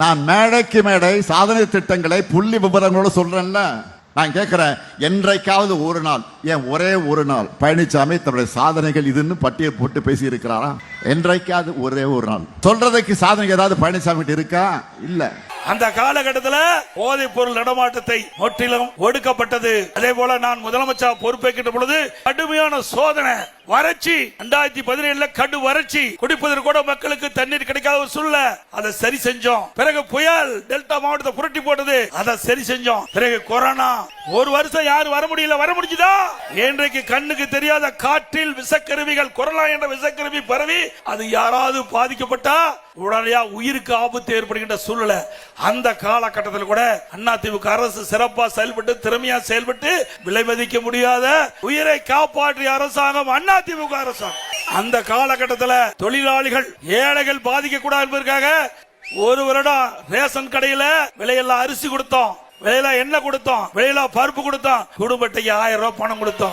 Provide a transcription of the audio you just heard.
நான் மேடைக்கு மேடை சாதனை திட்டங்களை புள்ளி விவரங்களோடு சொல்றேன்ல. நான் கேட்கிறேன், என்றைக்காவது ஒரு நாள், ஏன் ஒரே ஒரு நாள் பழனிசாமி தன்னுடைய சாதனைகள் இதுன்னு பட்டியல் போட்டு பேசி இருக்கிறாரா? என்றைக்காவது ஒரே ஒரு நாள் சொல்றதுக்கு சாதனை ஏதாவது பழனிசாமி இருக்கா? இல்ல. அந்த காலகட்டத்தில் போதைப் பொருள் நடமாட்டத்தை முற்றிலும் ஒடுக்கப்பட்டது. அதே போல நான் முதலமைச்சர் பொறுப்பேற்கின்ற பொழுது கடுமையான சோதனை, வறட்சி, 2017 கடு வறட்சி, குடிப்பதற்கு கூட மக்களுக்கு தண்ணீர் கிடைக்காத ஒரு சூழ்நிலை, அதை சரி செஞ்சோம். பிறகு புயல் டெல்டா மாவட்டத்தை புரட்டி போட்டது, அதை சரி செஞ்சோம். பிறகு கொரோனா, ஒரு வருஷம் யாரும் வர முடியல, வர முடிஞ்சுதா? இன்றைக்கு கண்ணுக்கு தெரியாத காற்றில் விஷக்கருவிகள், கொரோனா என்ற விஷக்கருவி பரவி அது யாராவது பாதிக்கப்பட்டா உடனடியா உயிருக்கு ஆபத்து ஏற்படுகின்ற சூழ்நிலை. அந்த காலகட்டத்தில் கூட அதிமுக அரசு சிறப்பா செயல்பட்டு, திறமையா செயல்பட்டு, விலை மதிக்க முடியாத உயிரை காப்பாற்றிய அரசாங்கம் அதிமுக அரசாங்கம். அந்த காலகட்டத்தில் தொழிலாளிகள், ஏழைகள் பாதிக்க கூடாது என்பதற்காக ஒரு வருடம் ரேஷன் கடையில விலையெல்லாம் அரிசி கொடுத்தோம், விலையில எண்ணெய் கொடுத்தோம், விலையில பருப்பு கொடுத்தோம், குடும்ப அட்டைக்கு 1000 ரூபாய் பணம் கொடுத்தோம்.